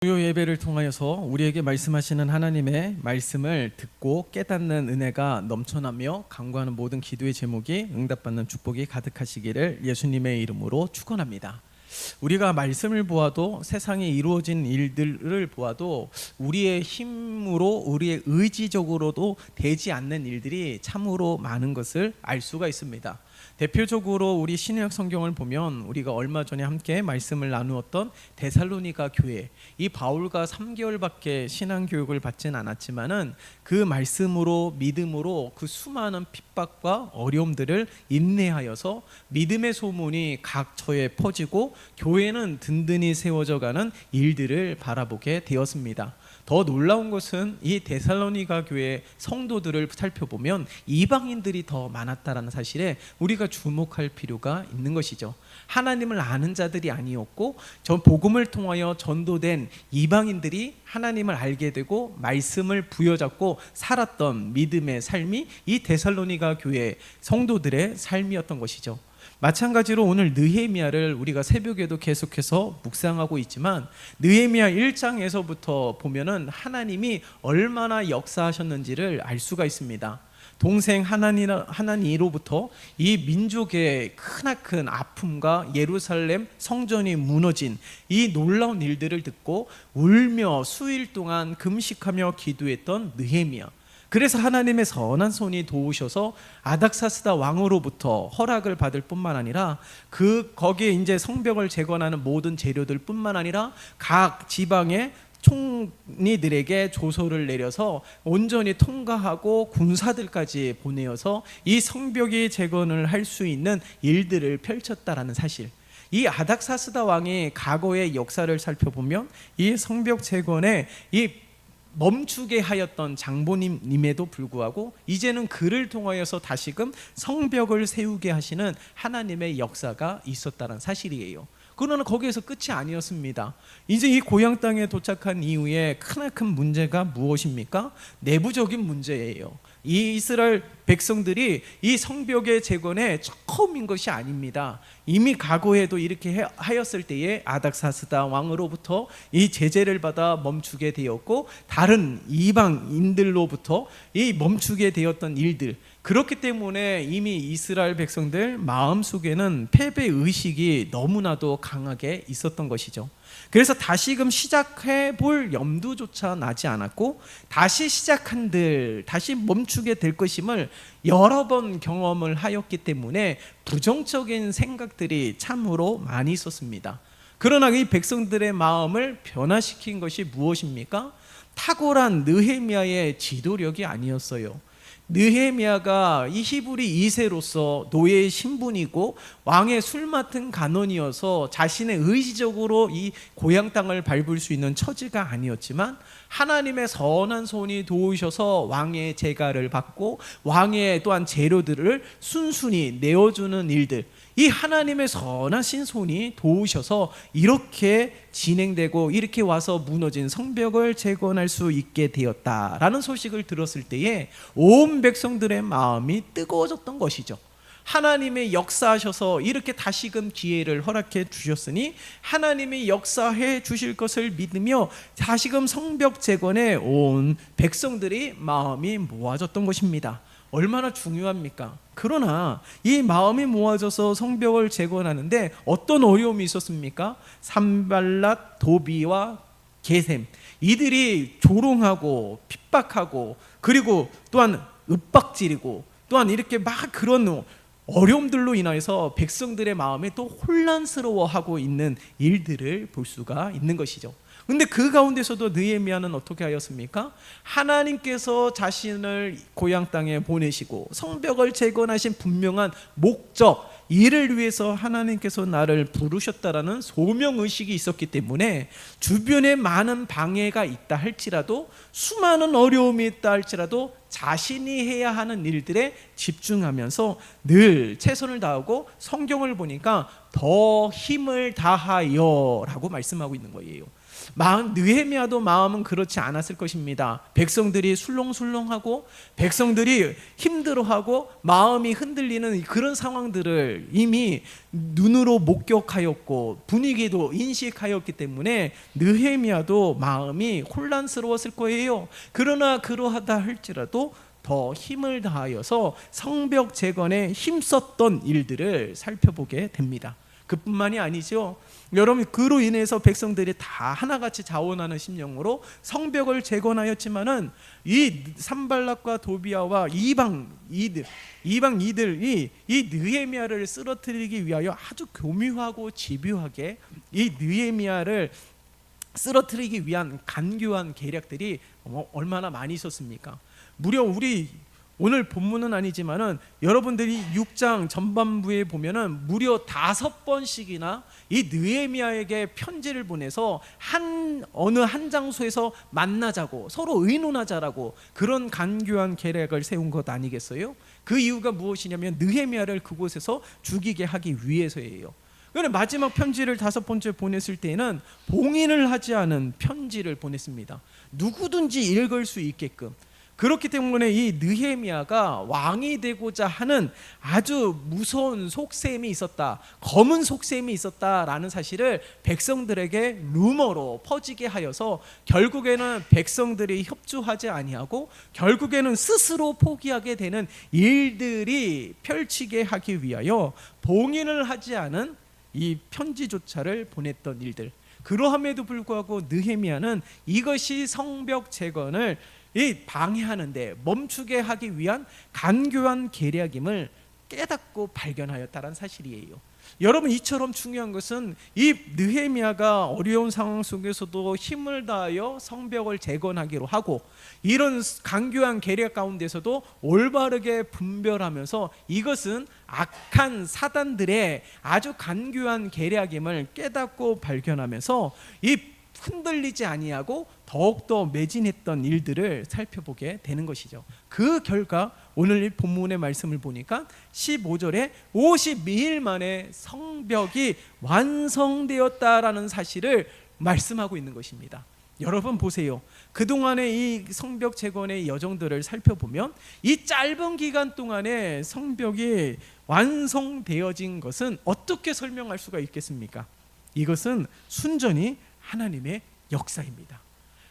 주요 예배를 통하여서 우리에게 말씀하시는 하나님의 말씀을 듣고 깨닫는 은혜가 넘쳐나며 간구하는 모든 기도의 제목이 응답받는 축복이 가득하시기를 예수님의 이름으로 축원합니다. 우리가 말씀을 보아도 세상에 이루어진 일들을 보아도 우리의 힘으로 우리의 의지적으로도 되지 않는 일들이 참으로 많은 것을 알 수가 있습니다. 대표적으로 우리 신약 성경을 보면 우리가 얼마 전에 함께 말씀을 나누었던 데살로니가 교회, 이 바울과 3개월밖에 신앙 교육을 받진 않았지만은 그 말씀으로 믿음으로 그 수많은 핍박과 어려움들을 인내하여서 믿음의 소문이 각 처에 퍼지고 교회는 든든히 세워져가는 일들을 바라보게 되었습니다. 더 놀라운 것은 이 데살로니가 교회 성도들을 살펴보면 이방인들이 더 많았다는 사실에 우리가 주목할 필요가 있는 것이죠. 하나님을 아는 자들이 아니었고 저 복음을 통하여 전도된 이방인들이 하나님을 알게 되고 말씀을 부여잡고 살았던 믿음의 삶이 이 데살로니가 교회 성도들의 삶이었던 것이죠. 마찬가지로 오늘 느헤미야를 우리가 새벽에도 계속해서 묵상하고 있지만 느헤미야 1장에서부터 보면은 하나님이 얼마나 역사하셨는지를 알 수가 있습니다. 동생 하나니로부터 이 민족의 크나큰 아픔과 예루살렘 성전이 무너진 이 놀라운 일들을 듣고 울며 수일 동안 금식하며 기도했던 느헤미야. 그래서 하나님의 선한 손이 도우셔서 아닥사스다 왕으로부터 허락을 받을 뿐만 아니라 거기에 이제 성벽을 재건하는 모든 재료들 뿐만 아니라 각 지방의 총리들에게 조서를 내려서 온전히 통과하고 군사들까지 보내어서 이 성벽이 재건을 할 수 있는 일들을 펼쳤다라는 사실. 이 아닥사스다 왕이 과거의 역사를 살펴보면 이 성벽 재건에 이 멈추게 하였던 장본님임에도 불구하고 이제는 그를 통하여서 다시금 성벽을 세우게 하시는 하나님의 역사가 있었다는 사실이에요. 그러나 거기에서 끝이 아니었습니다. 이제 이 고향 땅에 도착한 이후에 크나큰 문제가 무엇입니까? 내부적인 문제예요. 이 이스라엘 백성들이 이 성벽의 재건에 처음인 것이 아닙니다. 이미 과거에도 이렇게 하였을 때에 아닥사스다 왕으로부터 이 제재를 받아 멈추게 되었고 다른 이방인들로부터 이 멈추게 되었던 일들, 그렇기 때문에 이미 이스라엘 백성들 마음속에는 패배의식이 너무나도 강하게 있었던 것이죠. 그래서 다시금 시작해 볼 염두조차 나지 않았고 다시 시작한들 다시 멈추게 될 것임을 여러 번 경험을 하였기 때문에 부정적인 생각들이 참으로 많이 있었습니다. 그러나 이 백성들의 마음을 변화시킨 것이 무엇입니까? 탁월한 느헤미야의 지도력이 아니었어요. 느헤미야가 이 히브리 2세로서 노예의 신분이고 왕의 술 맡은 간원이어서 자신의 의지적으로 이 고향 땅을 밟을 수 있는 처지가 아니었지만 하나님의 선한 손이 도우셔서 왕의 제가를 받고 왕의 또한 재료들을 순순히 내어주는 일들, 이 하나님의 선하신 손이 도우셔서 이렇게 진행되고 이렇게 와서 무너진 성벽을 재건할 수 있게 되었다라는 소식을 들었을 때에 온 백성들의 마음이 뜨거워졌던 것이죠. 하나님의 역사하셔서 이렇게 다시금 기회를 허락해 주셨으니 하나님이 역사해 주실 것을 믿으며 다시금 성벽 재건에 온 백성들이 마음이 모아졌던 것입니다. 얼마나 중요합니까? 그러나 이 마음이 모아져서 성벽을 재건하는데 어떤 어려움이 있었습니까? 산발랏, 도비와 게셈, 이들이 조롱하고 핍박하고 그리고 또한 윽박지르고 또한 이렇게 막 그런 어려움들로 인하여서 백성들의 마음에 또 혼란스러워하고 있는 일들을 볼 수가 있는 것이죠. 근데 그 가운데서도 느헤미야는 어떻게 하였습니까? 하나님께서 자신을 고향 땅에 보내시고 성벽을 재건하신 분명한 목적, 이를 위해서 하나님께서 나를 부르셨다라는 소명의식이 있었기 때문에 주변에 많은 방해가 있다 할지라도 수많은 어려움이 있다 할지라도 자신이 해야 하는 일들에 집중하면서 늘 최선을 다하고 성경을 보니까 더 힘을 다하여 라고 말씀하고 있는 거예요. 느헤미야도 마음은 그렇지 않았을 것입니다. 백성들이 술렁술렁하고 백성들이 힘들어하고 마음이 흔들리는 그런 상황들을 이미 눈으로 목격하였고 분위기도 인식하였기 때문에 느헤미야도 마음이 혼란스러웠을 거예요. 그러나 그러하다 할지라도 더 힘을 다하여서 성벽 재건에 힘썼던 일들을 살펴보게 됩니다. 그뿐만이 아니죠. 여러분, 그로 인해서 백성들이 다 하나같이 자원하는 심령으로 성벽을 재건하였지만은 이 산발락과 도비아와 이방이들이 이 느헤미야를 쓰러뜨리기 위하여 아주 교묘하고 집요하게 이 느헤미야를 쓰러뜨리기 위한 간교한 계략들이 얼마나 많이 있었습니까? 무려 우리 오늘 본문은 아니지만은 여러분들이 6장 전반부에 보면은 무려 5번씩이나 이 느헤미야에게 편지를 보내서 어느 한 장소에서 만나자고 서로 의논하자라고 그런 간교한 계략을 세운 것 아니겠어요? 그 이유가 무엇이냐면 느헤미야를 그곳에서 죽이게 하기 위해서예요. 그런데 마지막 편지를 5번째 보냈을 때에는 봉인을 하지 않은 편지를 보냈습니다. 누구든지 읽을 수 있게끔. 그렇기 때문에 이 느헤미야가 왕이 되고자 하는 아주 무서운 속셈이 있었다, 검은 속셈이 있었다라는 사실을 백성들에게 루머로 퍼지게 하여서 결국에는 백성들이 협조하지 아니하고 결국에는 스스로 포기하게 되는 일들이 펼치게 하기 위하여 봉인을 하지 않은 이 편지조차를 보냈던 일들. 그러함에도 불구하고 느헤미야는 이것이 성벽 재건을 방해하는데 멈추게 하기 위한 간교한 계략임을 깨닫고 발견하였다는 사실이에요. 여러분, 이처럼 중요한 것은 이 느헤미야가 어려운 상황 속에서도 힘을 다하여 성벽을 재건하기로 하고 이런 간교한 계략 가운데서도 올바르게 분별하면서 이것은 악한 사단들의 아주 간교한 계략임을 깨닫고 발견하면서 이 흔들리지 아니하고 더욱더 매진했던 일들을 살펴보게 되는 것이죠. 그 결과 오늘 이 본문의 말씀을 보니까 15절에 52일 만에 성벽이 완성되었다라는 사실을 말씀하고 있는 것입니다. 여러분 보세요. 그동안의 이 성벽 재건의 여정들을 살펴보면 이 짧은 기간 동안에 성벽이 완성되어진 것은 어떻게 설명할 수가 있겠습니까? 이것은 순전히 하나님의 역사입니다.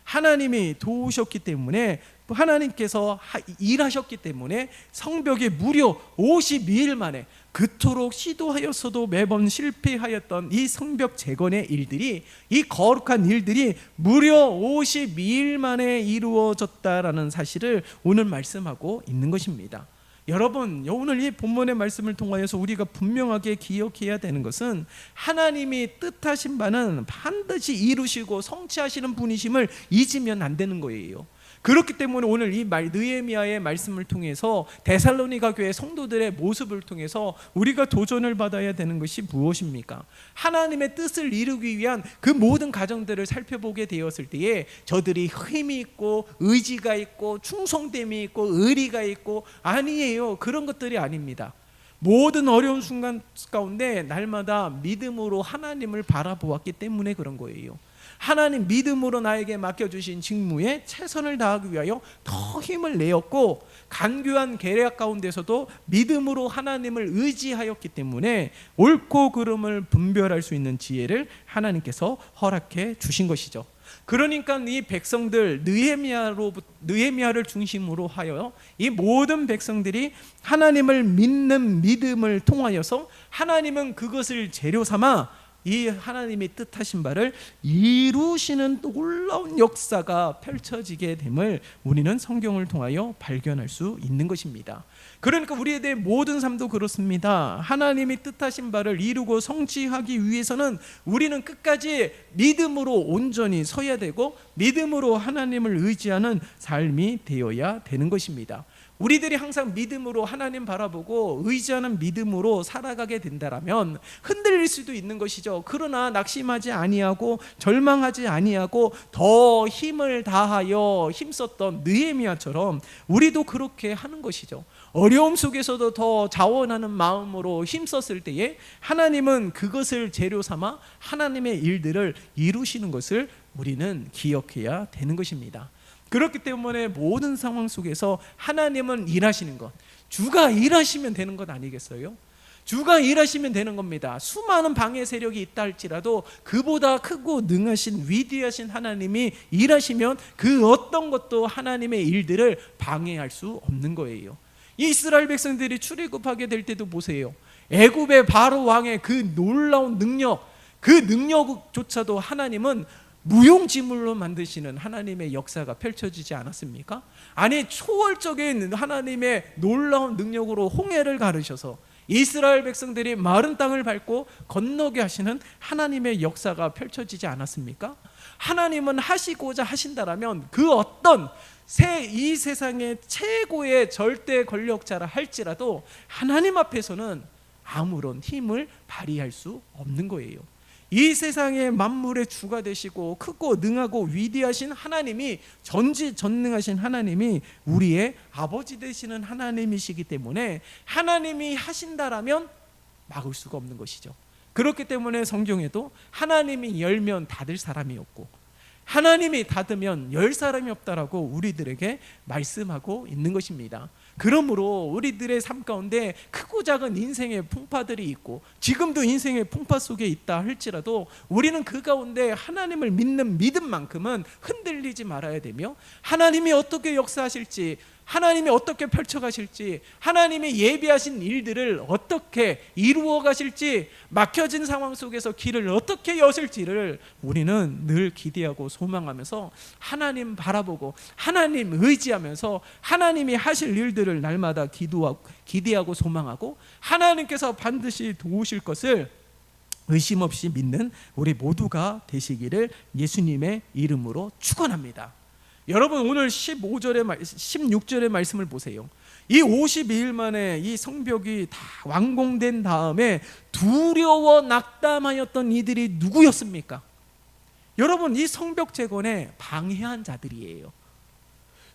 하나님이 도우셨기 때문에 하나님께서 일하셨기 때문에 성벽이 무려 52일 만에 그토록 시도하였어도 매번 실패하였던 이 성벽 재건의 일들이 이 거룩한 일들이 무려 52일 만에 이루어졌다라는 사실을 오늘 말씀하고 있는 것입니다. 여러분, 오늘 이 본문의 말씀을 통하여서 우리가 분명하게 기억해야 되는 것은 하나님이 뜻하신 바는 반드시 이루시고 성취하시는 분이심을 잊으면 안 되는 거예요. 그렇기 때문에 오늘 이 느헤미야의 말씀을 통해서 데살로니가 교회 성도들의 모습을 통해서 우리가 도전을 받아야 되는 것이 무엇입니까? 하나님의 뜻을 이루기 위한 그 모든 과정들을 살펴보게 되었을 때에 저들이 힘이 있고 의지가 있고 충성됨이 있고 의리가 있고 아니에요. 그런 것들이 아닙니다. 모든 어려운 순간 가운데 날마다 믿음으로 하나님을 바라보았기 때문에 그런 거예요. 하나님 믿음으로 나에게 맡겨주신 직무에 최선을 다하기 위하여 더 힘을 내었고 간교한 계략 가운데서도 믿음으로 하나님을 의지하였기 때문에 옳고 그름을 분별할 수 있는 지혜를 하나님께서 허락해 주신 것이죠. 그러니까 이 백성들 느헤미야를 중심으로 하여 이 모든 백성들이 하나님을 믿는 믿음을 통하여서 하나님은 그것을 재료 삼아 이 하나님이 뜻하신 바를 이루시는 놀라운 역사가 펼쳐지게 됨을 우리는 성경을 통하여 발견할 수 있는 것입니다. 그러니까 우리에 대해 모든 삶도 그렇습니다. 하나님이 뜻하신 바를 이루고 성취하기 위해서는 우리는 끝까지 믿음으로 온전히 서야 되고 믿음으로 하나님을 의지하는 삶이 되어야 되는 것입니다. 우리들이 항상 믿음으로 하나님 바라보고 의지하는 믿음으로 살아가게 된다라면 흔들릴 수도 있는 것이죠. 그러나 낙심하지 아니하고 절망하지 아니하고 더 힘을 다하여 힘썼던 느헤미야처럼 우리도 그렇게 하는 것이죠. 어려움 속에서도 더 자원하는 마음으로 힘썼을 때에 하나님은 그것을 재료 삼아 하나님의 일들을 이루시는 것을 우리는 기억해야 되는 것입니다. 그렇기 때문에 모든 상황 속에서 하나님은 일하시는 것, 주가 일하시면 되는 것 아니겠어요? 주가 일하시면 되는 겁니다. 수많은 방해 세력이 있다 할지라도 그보다 크고 능하신 위대하신 하나님이 일하시면 그 어떤 것도 하나님의 일들을 방해할 수 없는 거예요. 이스라엘 백성들이 출애굽하게 될 때도 보세요. 애굽의 바로 왕의 그 놀라운 능력, 그 능력조차도 하나님은 무용지물로 만드시는 하나님의 역사가 펼쳐지지 않았습니까? 아니, 초월적인 하나님의 놀라운 능력으로 홍해를 가르셔서 이스라엘 백성들이 마른 땅을 밟고 건너게 하시는 하나님의 역사가 펼쳐지지 않았습니까? 하나님은 하시고자 하신다라면 그 어떤 이 세상의 최고의 절대 권력자라 할지라도 하나님 앞에서는 아무런 힘을 발휘할 수 없는 거예요. 이 세상의 만물의 주가 되시고 크고 능하고 위대하신 하나님이, 전지전능하신 하나님이 우리의 아버지 되시는 하나님이시기 때문에 하나님이 하신다라면 막을 수가 없는 것이죠. 그렇기 때문에 성경에도 하나님이 열면 닫을 사람이 없고 하나님이 닫으면 열 사람이 없다라고 우리들에게 말씀하고 있는 것입니다. 그러므로 우리들의 삶 가운데 크고 작은 인생의 풍파들이 있고 지금도 인생의 풍파 속에 있다 할지라도 우리는 그 가운데 하나님을 믿는 믿음만큼은 흔들리지 말아야 되며, 하나님이 어떻게 역사하실지, 하나님이 어떻게 펼쳐가실지, 하나님이 예비하신 일들을 어떻게 이루어 가실지, 막혀진 상황 속에서 길을 어떻게 여실지를 우리는 늘 기대하고 소망하면서 하나님 바라보고 하나님 의지하면서 하나님이 하실 일들을 날마다 기대하고 소망하고 하나님께서 반드시 도우실 것을 의심 없이 믿는 우리 모두가 되시기를 예수님의 이름으로 축원합니다. 여러분, 오늘 16절의 말씀을 보세요. 이 52일 만에 이 성벽이 다 완공된 다음에 두려워 낙담하였던 이들이 누구였습니까? 여러분, 이 성벽 재건에 방해한 자들이에요.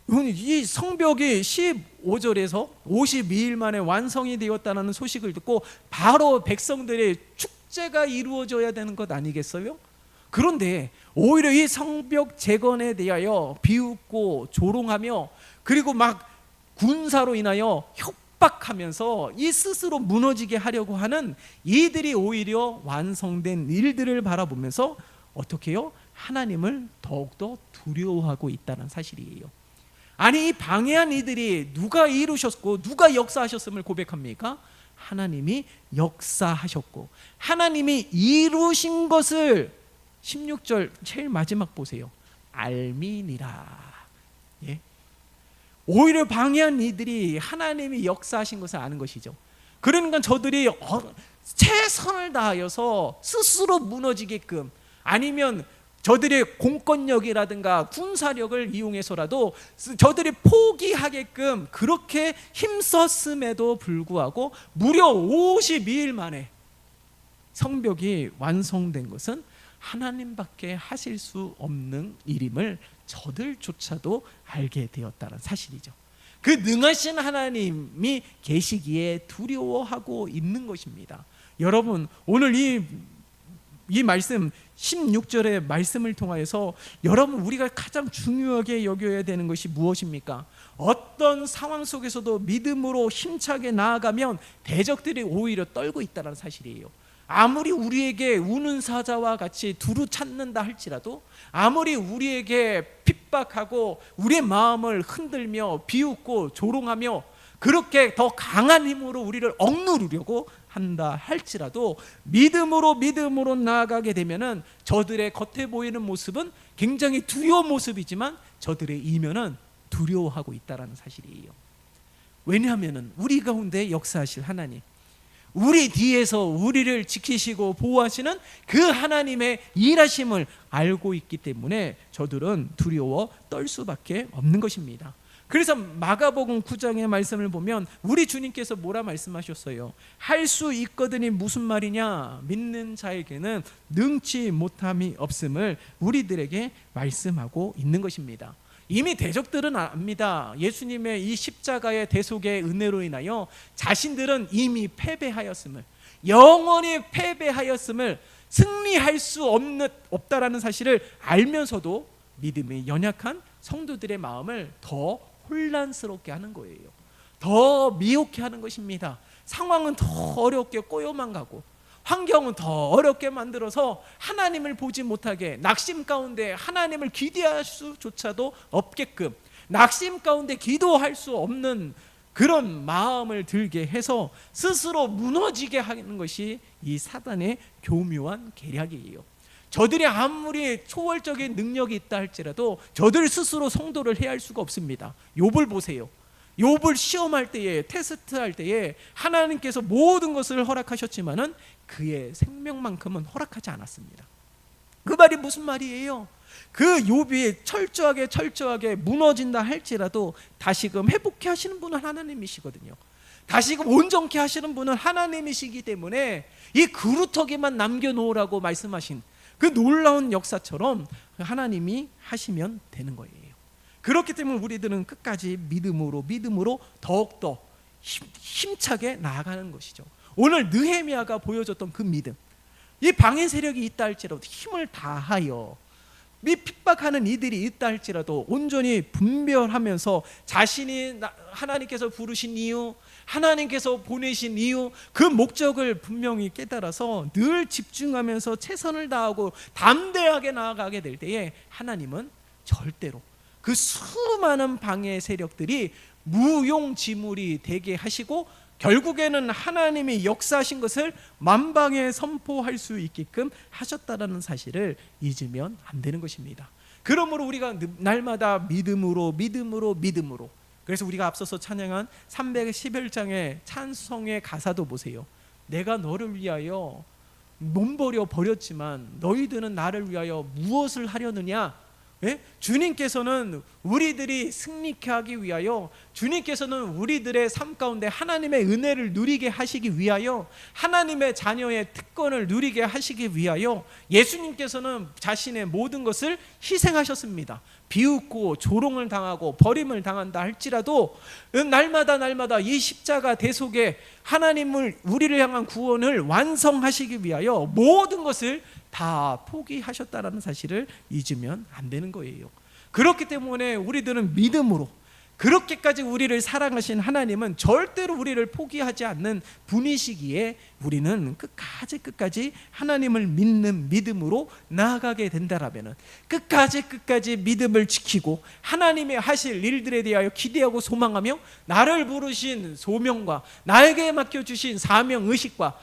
이 성벽이 15절에서 52일 만에 완성이 되었다는 소식을 듣고 바로 백성들의 축제가 이루어져야 되는 것 아니겠어요? 그런데 오히려 이 성벽 재건에 대하여 비웃고 조롱하며 그리고 막 군사로 인하여 협박하면서 이 스스로 무너지게 하려고 하는 이들이 오히려 완성된 일들을 바라보면서 어떻게 해요? 하나님을 더욱더 두려워하고 있다는 사실이에요. 아니, 이 방해한 이들이 누가 이루셨고 누가 역사하셨음을 고백합니까? 하나님이 역사하셨고 하나님이 이루신 것을 16절 제일 마지막 보세요. 알미니라. 예? 오히려 방해한 이들이 하나님이 역사하신 것을 아는 것이죠. 그러니까 저들이 최선을 다하여서 스스로 무너지게끔, 아니면 저들의 공권력이라든가 군사력을 이용해서라도 저들이 포기하게끔 그렇게 힘썼음에도 불구하고 무려 52일 만에 성벽이 완성된 것은 하나님밖에 하실 수 없는 일임을 저들조차도 알게 되었다는 사실이죠. 그 능하신 하나님이 계시기에 두려워하고 있는 것입니다. 여러분, 오늘 이 말씀 16절의 말씀을 통하여서 여러분, 우리가 가장 중요하게 여겨야 되는 것이 무엇입니까? 어떤 상황 속에서도 믿음으로 힘차게 나아가면 대적들이 오히려 떨고 있다는 사실이에요. 아무리 우리에게 우는 사자와 같이 두루 찾는다 할지라도, 아무리 우리에게 핍박하고 우리의 마음을 흔들며 비웃고 조롱하며 그렇게 더 강한 힘으로 우리를 억누르려고 한다 할지라도 믿음으로 나아가게 되면은 저들의 겉에 보이는 모습은 굉장히 두려운 모습이지만 저들의 이면은 두려워하고 있다는 사실이에요. 왜냐하면은 우리 가운데 역사하실 하나님, 우리 뒤에서 우리를 지키시고 보호하시는 그 하나님의 일하심을 알고 있기 때문에 저들은 두려워 떨 수밖에 없는 것입니다. 그래서 마가복음 9장의 말씀을 보면 우리 주님께서 뭐라 말씀하셨어요? 할 수 있거든이 무슨 말이냐? 믿는 자에게는 능치 못함이 없음을 우리들에게 말씀하고 있는 것입니다. 이미 대적들은 압니다. 예수님의 이 십자가의 대속의 은혜로 인하여 자신들은 이미 패배하였음을, 영원히 패배하였음을, 승리할 수 없다라는 사실을 알면서도 믿음이 연약한 성도들의 마음을 더 혼란스럽게 하는 거예요. 더 미혹해 하는 것입니다. 상황은 더 어렵게 꼬여만 가고 환경은 더 어렵게 만들어서 하나님을 보지 못하게, 낙심 가운데 하나님을 기대할 수조차도 없게끔, 낙심 가운데 기도할 수 없는 그런 마음을 들게 해서 스스로 무너지게 하는 것이 이 사단의 교묘한 계략이에요. 저들이 아무리 초월적인 능력이 있다 할지라도 저들 스스로 성도를 해할 수가 없습니다. 욥을 보세요. 욥을 시험할 때에, 테스트할 때에 하나님께서 모든 것을 허락하셨지만은 그의 생명만큼은 허락하지 않았습니다. 그 말이 무슨 말이에요? 그 욥이 철저하게 무너진다 할지라도 다시금 회복케 하시는 분은 하나님이시거든요. 다시금 온전케 하시는 분은 하나님이시기 때문에 이 그루터기만 남겨놓으라고 말씀하신 그 놀라운 역사처럼 하나님이 하시면 되는 거예요. 그렇기 때문에 우리들은 끝까지 믿음으로 더욱더 힘차게 나아가는 것이죠. 오늘 느헤미야가 보여줬던 그 믿음, 이 방해 세력이 있다 할지라도 힘을 다하여, 이 핍박하는 이들이 있다 할지라도 온전히 분별하면서 자신이 하나님께서 부르신 이유, 하나님께서 보내신 이유, 그 목적을 분명히 깨달아서 늘 집중하면서 최선을 다하고 담대하게 나아가게 될 때에 하나님은 절대로 그 수많은 방해 세력들이 무용지물이 되게 하시고 결국에는 하나님이 역사하신 것을 만방에 선포할 수 있게끔 하셨다라는 사실을 잊으면 안 되는 것입니다. 그러므로 우리가 날마다 믿음으로, 그래서 우리가 앞서서 찬양한 311장의 찬송의 가사도 보세요. 내가 너를 위하여 몸버려 버렸지만 너희들은 나를 위하여 무엇을 하려느냐? 예? 주님께서는 우리들이 승리케 하기 위하여, 주님께서는 우리들의 삶 가운데 하나님의 은혜를 누리게 하시기 위하여, 하나님의 자녀의 특권을 누리게 하시기 위하여 예수님께서는 자신의 모든 것을 희생하셨습니다. 비웃고 조롱을 당하고 버림을 당한다 할지라도 날마다 이 십자가 대속에 하나님을, 우리를 향한 구원을 완성하시기 위하여 모든 것을 다 포기하셨다는 사실을 잊으면 안 되는 거예요. 그렇기 때문에 우리들은 믿음으로, 그렇게까지 우리를 사랑하신 하나님은 절대로 우리를 포기하지 않는 분이시기에 우리는 끝까지 하나님을 믿는 믿음으로 나아가게 된다라면, 끝까지 믿음을 지키고 하나님의 하실 일들에 대하여 기대하고 소망하며 나를 부르신 소명과 나에게 맡겨주신 사명의식과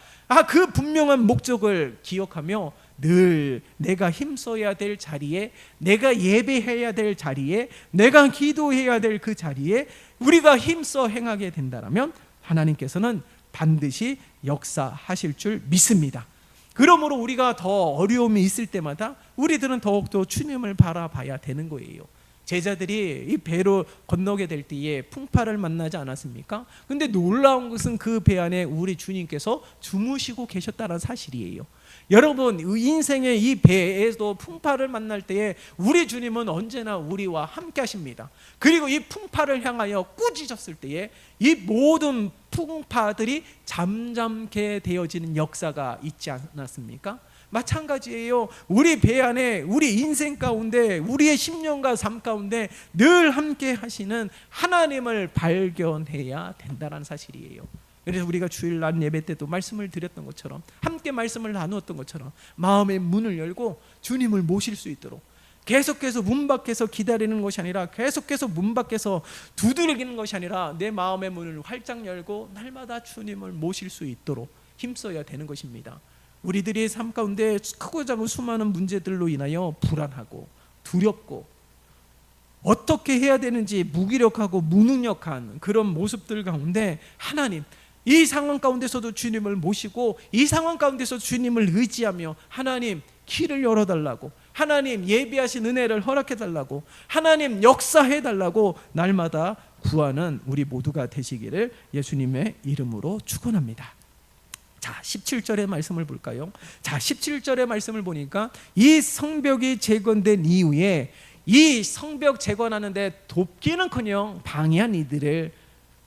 그 분명한 목적을 기억하며 늘 내가 힘써야 될 자리에, 내가 예배해야 될 자리에, 내가 기도해야 될 그 자리에 우리가 힘써 행하게 된다면 하나님께서는 반드시 역사하실 줄 믿습니다. 그러므로 우리가 더 어려움이 있을 때마다 우리들은 더욱더 주님을 바라봐야 되는 거예요. 제자들이 이 배로 건너게 될 때에 풍파를 만나지 않았습니까? 근데 놀라운 것은 그 배 안에 우리 주님께서 주무시고 계셨다는 사실이에요. 여러분, 인생의 이 배에도 풍파를 만날 때에 우리 주님은 언제나 우리와 함께 하십니다. 그리고 이 풍파를 향하여 꾸짖었을 때에 이 모든 풍파들이 잠잠게 되어지는 역사가 있지 않았습니까? 마찬가지예요. 우리 배 안에, 우리 인생 가운데, 우리의 10년과 삶 가운데 늘 함께 하시는 하나님을 발견해야 된다는 사실이에요. 그래서 우리가 주일날 예배 때도 말씀을 드렸던 것처럼, 함께 말씀을 나누었던 것처럼 마음의 문을 열고 주님을 모실 수 있도록, 계속해서 문 밖에서 기다리는 것이 아니라, 계속해서 문 밖에서 두드리는 것이 아니라 내 마음의 문을 활짝 열고 날마다 주님을 모실 수 있도록 힘써야 되는 것입니다. 우리들의 삶 가운데 크고 작은 수많은 문제들로 인하여 불안하고 두렵고 어떻게 해야 되는지 무기력하고 무능력한 그런 모습들 가운데 하나님, 이 상황 가운데서도 주님을 모시고 이 상황 가운데서 주님을 의지하며 하나님 길을 열어달라고, 하나님 예비하신 은혜를 허락해달라고, 하나님 역사해달라고 날마다 구하는 우리 모두가 되시기를 예수님의 이름으로 축원합니다. 자, 17절의 말씀을 볼까요? 자, 17절의 말씀을 보니까 이 성벽이 재건된 이후에 이 성벽 재건하는데 돕기는커녕 방해한 이들을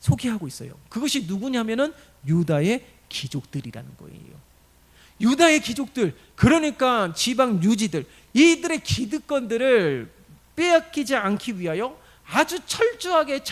소개하고 있어요. 그것이 누구냐면은 유다의 귀족들이라는 거예요. 유다의 귀족들, 그러니까 지방 유지들, 이들의 기득권들을 빼앗기지 않기 위하여 아주 철저하게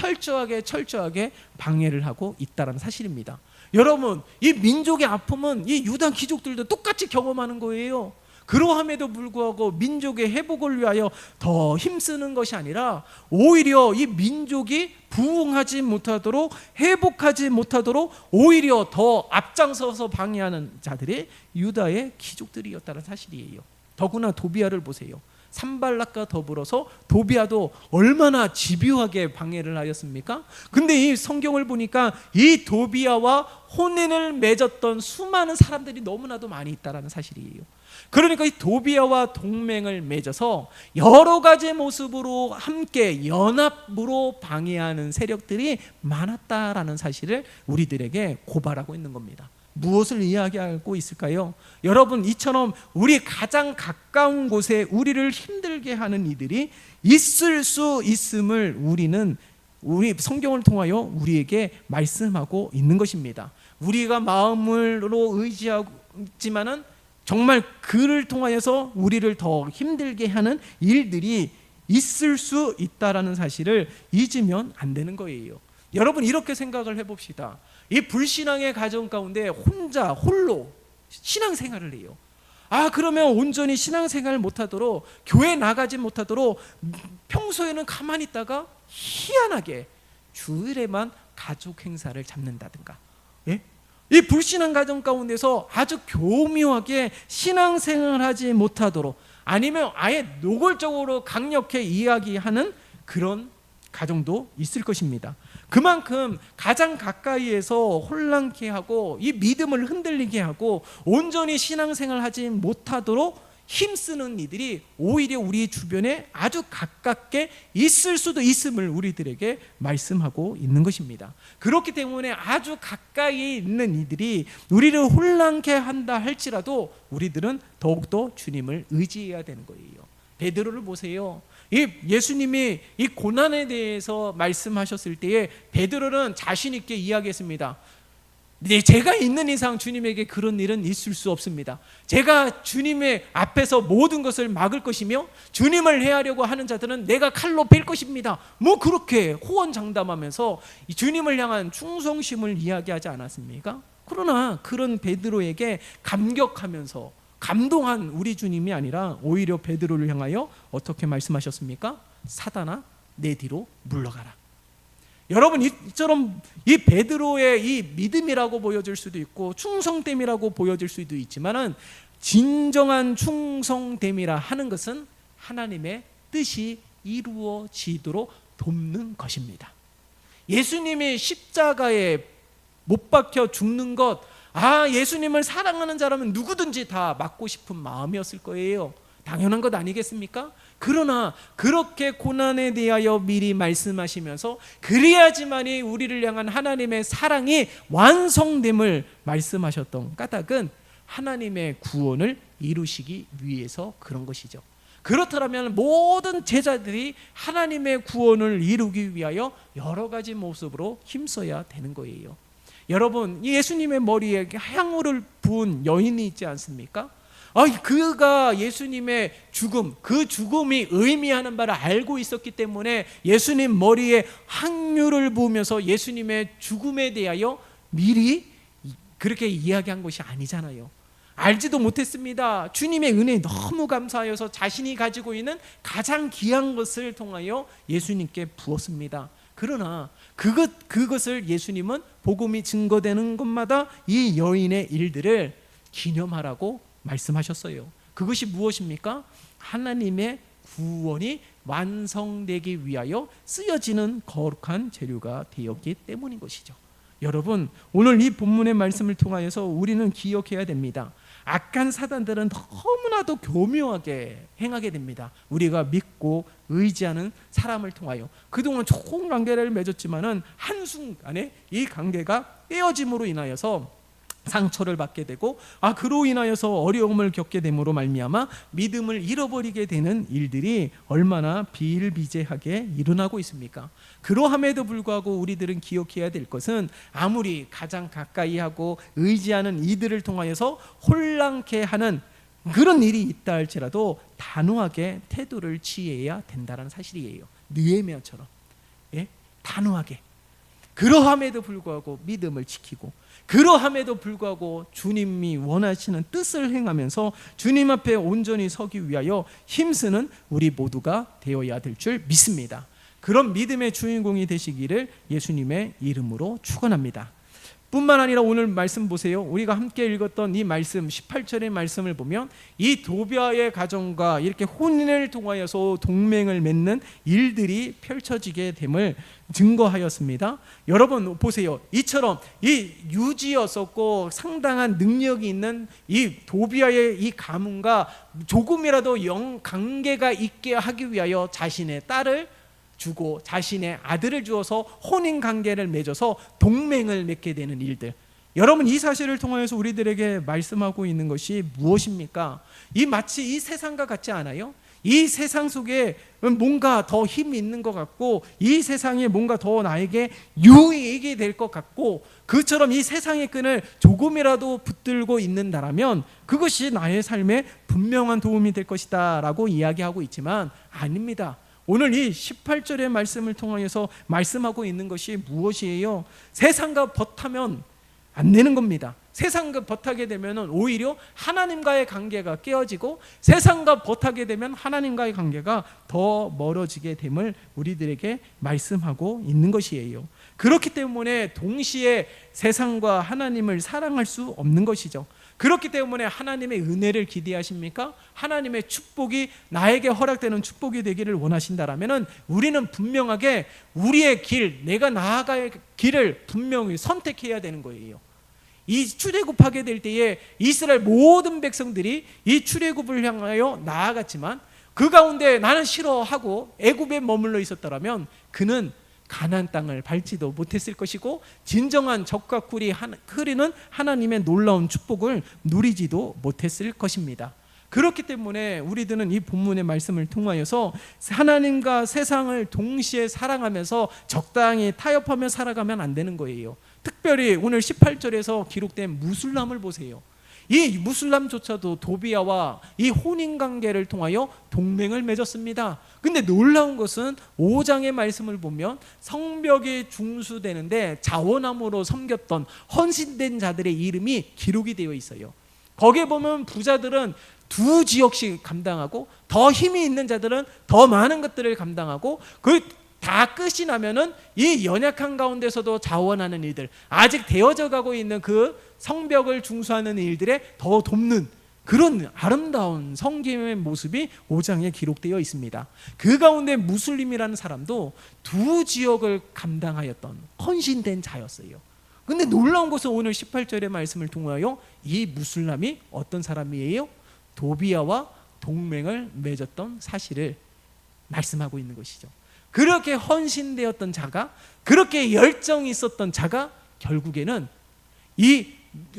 방해를 하고 있다는 사실입니다. 여러분, 이 민족의 아픔은 이 유다 귀족들도 똑같이 경험하는 거예요. 그러함에도 불구하고 민족의 회복을 위하여 더 힘쓰는 것이 아니라 오히려 이 민족이 부흥하지 못하도록, 회복하지 못하도록 오히려 더 앞장서서 방해하는 자들이 유다의 귀족들이었다는 사실이에요. 더구나 도비아를 보세요. 산발락과 더불어서 도비아도 얼마나 집요하게 방해를 하였습니까? 근데 이 성경을 보니까 이 도비아와 혼인을 맺었던 수많은 사람들이 너무나도 많이 있다는 사실이에요. 그러니까 이 도비아와 동맹을 맺어서 여러 가지 모습으로 함께 연합으로 방해하는 세력들이 많았다라는 사실을 우리들에게 고발하고 있는 겁니다. 무엇을 이야기하고 있을까요? 여러분, 이처럼 우리 가장 가까운 곳에 우리를 힘들게 하는 이들이 있을 수 있음을 우리 성경을 통하여 우리에게 말씀하고 있는 것입니다. 우리가 마음으로 의지하지만은 정말 그를 통하여서 우리를 더 힘들게 하는 일들이 있을 수 있다라는 사실을 잊으면 안 되는 거예요. 여러분, 이렇게 생각을 해봅시다. 이 불신앙의 가정 가운데 홀로 신앙생활을 해요. 그러면 온전히 신앙생활을 못하도록, 교회 나가지 못하도록 평소에는 가만히 있다가 희한하게 주일에만 가족 행사를 잡는다든가, 이 불신앙 가정 가운데서 아주 교묘하게 신앙생활을 하지 못하도록, 아니면 아예 노골적으로 강력히 이야기하는 그런 가정도 있을 것입니다. 그만큼 가장 가까이에서 혼란케 하고 이 믿음을 흔들리게 하고 온전히 신앙생활을 하지 못하도록 힘쓰는 이들이 오히려 우리 주변에 아주 가깝게 있을 수도 있음을 우리들에게 말씀하고 있는 것입니다. 그렇기 때문에 아주 가까이 있는 이들이 우리를 혼란케 한다 할지라도 우리들은 더욱더 주님을 의지해야 되는 거예요. 베드로를 보세요. 예수님이 이 고난에 대해서 말씀하셨을 때에 베드로는 자신 있게 이야기했습니다. 제가 있는 이상 주님에게 그런 일은 있을 수 없습니다. 제가 주님의 앞에서 모든 것을 막을 것이며 주님을 해하려고 하는 자들은 내가 칼로 뺄 것입니다. 그렇게 호언장담하면서 주님을 향한 충성심을 이야기하지 않았습니까? 그러나 그런 베드로에게 감격하면서 감동한 우리 주님이 아니라 오히려 베드로를 향하여 어떻게 말씀하셨습니까? 사단아, 내 뒤로 물러가라. 여러분, 이처럼 이 베드로의 이 믿음이라고 보여질 수도 있고 충성됨이라고 보여질 수도 있지만은 진정한 충성됨이라 하는 것은 하나님의 뜻이 이루어지도록 돕는 것입니다. 예수님이 십자가에 못 박혀 죽는 것, 예수님을 사랑하는 자라면 누구든지 다 맡고 싶은 마음이었을 거예요. 당연한 것 아니겠습니까? 그러나 그렇게 고난에 대하여 미리 말씀하시면서 그래야지만이 우리를 향한 하나님의 사랑이 완성됨을 말씀하셨던 까닭은 하나님의 구원을 이루시기 위해서 그런 것이죠. 그렇다면 모든 제자들이 하나님의 구원을 이루기 위하여 여러 가지 모습으로 힘써야 되는 거예요. 여러분, 예수님의 머리에 향유를 부은 여인이 있지 않습니까? 그가 예수님의 죽음, 그 죽음이 의미하는 바를 알고 있었기 때문에 예수님 머리에 향유를 부으면서 예수님의 죽음에 대하여 미리 그렇게 이야기한 것이 아니잖아요. 알지도 못했습니다. 주님의 은혜에 너무 감사하여서 자신이 가지고 있는 가장 귀한 것을 통하여 예수님께 부었습니다. 그러나 그것을 예수님은 복음이 증거되는 것마다 이 여인의 일들을 기념하라고 말씀하셨어요. 그것이 무엇입니까? 하나님의 구원이 완성되기 위하여 쓰여지는 거룩한 재료가 되었기 때문인 것이죠. 여러분, 오늘 이 본문의 말씀을 통하여서 우리는 기억해야 됩니다. 악한 사단들은 너무나도 교묘하게 행하게 됩니다. 우리가 믿고 의지하는 사람을 통하여 그동안 좋은 관계를 맺었지만은 한순간에 이 관계가 깨어짐으로 인하여서 상처를 받게 되고 그로 인하여서 어려움을 겪게 됨으로 말미암아 믿음을 잃어버리게 되는 일들이 얼마나 비일비재하게 일어나고 있습니까? 그러함에도 불구하고 우리들은 기억해야 될 것은 아무리 가장 가까이 하고 의지하는 이들을 통하여서 혼란케 하는 그런 일이 있다 할지라도 단호하게 태도를 취해야 된다는 사실이에요. 느헤미야처럼 단호하게. 그러함에도 불구하고 믿음을 지키고, 그러함에도 불구하고 주님이 원하시는 뜻을 행하면서 주님 앞에 온전히 서기 위하여 힘쓰는 우리 모두가 되어야 될 줄 믿습니다. 그런 믿음의 주인공이 되시기를 예수님의 이름으로 축원합니다. 뿐만 아니라 오늘 말씀 보세요. 우리가 함께 읽었던 이 말씀 18절의 말씀을 보면 이 도비아의 가정과 이렇게 혼인을 통하여서 동맹을 맺는 일들이 펼쳐지게 됨을 증거하였습니다. 여러분 보세요. 이처럼 이 유지였었고 상당한 능력이 있는 이 도비아의 이 가문과 조금이라도 영 관계가 있게 하기 위하여 자신의 딸을 주고 자신의 아들을 주어서 혼인 관계를 맺어서 동맹을 맺게 되는 일들. 여러분 이 사실을 통하여서 우리들에게 말씀하고 있는 것이 무엇입니까? 이 마치 이 세상과 같지 않아요? 이 세상 속에 뭔가 더 힘이 있는 것 같고 이 세상에 뭔가 더 나에게 유익이 될 것 같고 그처럼 이 세상의 끈을 조금이라도 붙들고 있는다라면 그것이 나의 삶에 분명한 도움이 될 것이다 라고 이야기하고 있지만 아닙니다. 오늘 이 18절의 말씀을 통해서 말씀하고 있는 것이 무엇이에요? 세상과 벗하면 안 되는 겁니다. 세상과 벗하게 되면 오히려 하나님과의 관계가 깨어지고 세상과 벗하게 되면 하나님과의 관계가 더 멀어지게 됨을 우리들에게 말씀하고 있는 것이에요. 그렇기 때문에 동시에 세상과 하나님을 사랑할 수 없는 것이죠. 그렇기 때문에 하나님의 은혜를 기대하십니까? 하나님의 축복이 나에게 허락되는 축복이 되기를 원하신다라면 우리는 분명하게 우리의 길, 내가 나아갈 길을 분명히 선택해야 되는 거예요. 이 출애굽하게 될 때에 이스라엘 모든 백성들이 이 출애굽을 향하여 나아갔지만 그 가운데 나는 싫어하고 애굽에 머물러 있었더라면 그는 가나안 땅을 밟지도 못했을 것이고 진정한 적과 꿀이 흐르는 하나님의 놀라운 축복을 누리지도 못했을 것입니다. 그렇기 때문에 우리들은 이 본문의 말씀을 통하여서 하나님과 세상을 동시에 사랑하면서 적당히 타협하며 살아가면 안 되는 거예요. 특별히 오늘 18절에서 기록된 무술람을 보세요. 이 무술람조차도 도비아와 이 혼인관계를 통하여 동맹을 맺었습니다. 근데 놀라운 것은 5장의 말씀을 보면 성벽이 중수되는데 자원함으로 섬겼던 헌신된 자들의 이름이 기록이 되어 있어요. 거기에 보면 부자들은 2지역씩 감당하고 더 힘이 있는 자들은 더 많은 것들을 감당하고 그 다 끝이 나면은 이 연약한 가운데서도 자원하는 일들, 아직 되어져 가고 있는 그 성벽을 중수하는 일들에 더 돕는 그런 아름다운 성김의 모습이 5장에 기록되어 있습니다. 그 가운데 무슬림이라는 사람도 2지역을 감당하였던 헌신된 자였어요. 근데 놀라운 것은 오늘 18절의 말씀을 통하여 이 무슬람이 어떤 사람이에요? 도비아와 동맹을 맺었던 사실을 말씀하고 있는 것이죠. 그렇게 헌신되었던 자가, 그렇게 열정이 있었던 자가 결국에는 이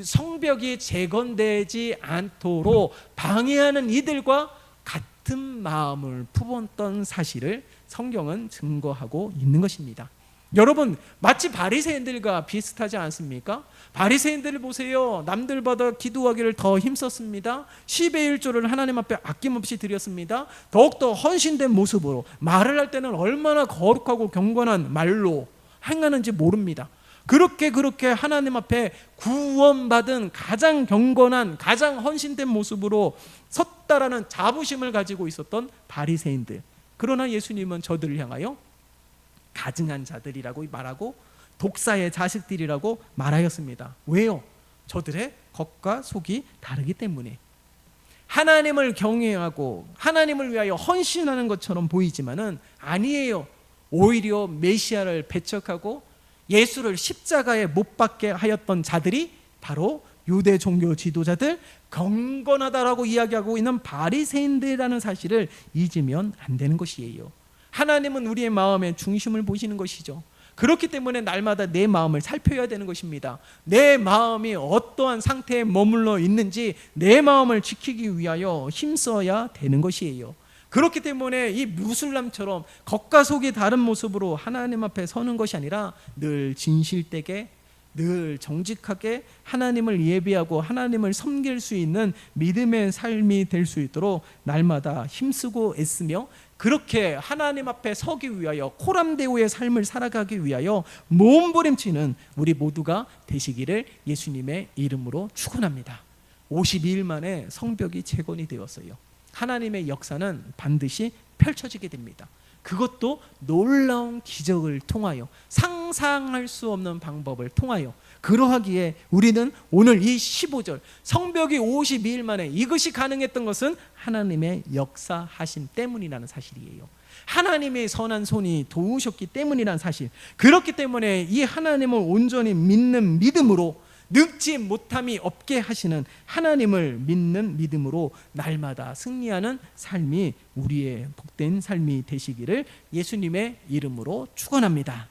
성벽이 재건되지 않도록 방해하는 이들과 같은 마음을 품었던 사실을 성경은 증거하고 있는 것입니다. 여러분 마치 바리새인들과 비슷하지 않습니까? 바리새인들을 보세요. 남들보다 기도하기를 더 힘썼습니다. 10의 1조를 하나님 앞에 아낌없이 드렸습니다. 더욱더 헌신된 모습으로 말을 할 때는 얼마나 거룩하고 경건한 말로 행하는지 모릅니다. 그렇게 하나님 앞에 구원받은 가장 경건한 가장 헌신된 모습으로 섰다라는 자부심을 가지고 있었던 바리새인들. 그러나 예수님은 저들을 향하여 가증한 자들이라고 말하고 독사의 자식들이라고 말하였습니다. 왜요? 저들의 겉과 속이 다르기 때문에. 하나님을 경외하고 하나님을 위하여 헌신하는 것처럼 보이지만은 아니에요. 오히려 메시아를 배척하고 예수를 십자가에 못 박게 하였던 자들이 바로 유대 종교 지도자들, 경건하다라고 이야기하고 있는 바리새인들이라는 사실을 잊으면 안 되는 것이에요. 하나님은 우리의 마음의 중심을 보시는 것이죠. 그렇기 때문에 날마다 내 마음을 살펴야 되는 것입니다. 내 마음이 어떠한 상태에 머물러 있는지 내 마음을 지키기 위하여 힘써야 되는 것이에요. 그렇기 때문에 이 무술람처럼 겉과 속이 다른 모습으로 하나님 앞에 서는 것이 아니라 늘 진실되게, 늘 정직하게 하나님을 예배하고 하나님을 섬길 수 있는 믿음의 삶이 될 수 있도록 날마다 힘쓰고 애쓰며 그렇게 하나님 앞에 서기 위하여 코람데오의 삶을 살아가기 위하여 몸부림치는 우리 모두가 되시기를 예수님의 이름으로 축원합니다. 52일 만에 성벽이 재건이 되었어요. 하나님의 역사는 반드시 펼쳐지게 됩니다. 그것도 놀라운 기적을 통하여, 상상할 수 없는 방법을 통하여. 그러하기에 우리는 오늘 이 15절 성벽이 52일 만에 이것이 가능했던 것은 하나님의 역사하심 때문이라는 사실이에요. 하나님의 선한 손이 도우셨기 때문이라는 사실. 그렇기 때문에 이 하나님을 온전히 믿는 믿음으로, 늙지 못함이 없게 하시는 하나님을 믿는 믿음으로 날마다 승리하는 삶이 우리의 복된 삶이 되시기를 예수님의 이름으로 축원합니다.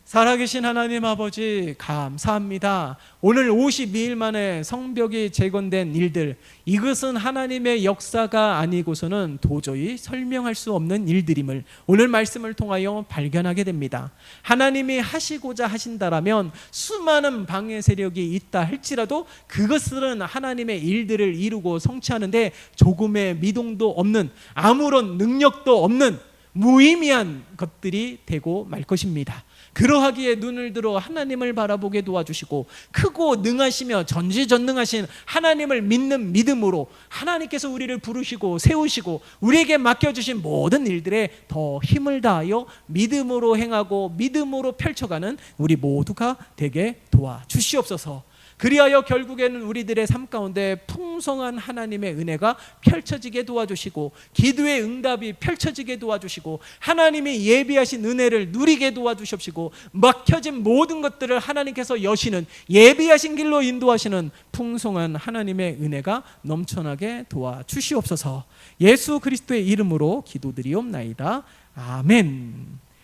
살아계신 하나님 아버지, 감사합니다. 오늘 52일 만에 성벽이 재건된 일들, 이것은 하나님의 역사가 아니고서는 도저히 설명할 수 없는 일들임을 오늘 말씀을 통하여 발견하게 됩니다. 하나님이 하시고자 하신다라면 수많은 방해 세력이 있다 할지라도 그것들은 하나님의 일들을 이루고 성취하는데 조금의 미동도 없는, 아무런 능력도 없는 무의미한 것들이 되고 말 것입니다. 그러하기에 눈을 들어 하나님을 바라보게 도와주시고 크고 능하시며 전지전능하신 하나님을 믿는 믿음으로 하나님께서 우리를 부르시고 세우시고 우리에게 맡겨주신 모든 일들에 더 힘을 다하여 믿음으로 행하고 믿음으로 펼쳐가는 우리 모두가 되게 도와주시옵소서. 그리하여 결국에는 우리들의 삶 가운데 풍성한 하나님의 은혜가 펼쳐지게 도와주시고 기도의 응답이 펼쳐지게 도와주시고 하나님이 예비하신 은혜를 누리게 도와주십시고 막혀진 모든 것들을 하나님께서 여시는 예비하신 길로 인도하시는 풍성한 하나님의 은혜가 넘쳐나게 도와주시옵소서. 예수 그리스도의 이름으로 기도드리옵나이다. 아멘.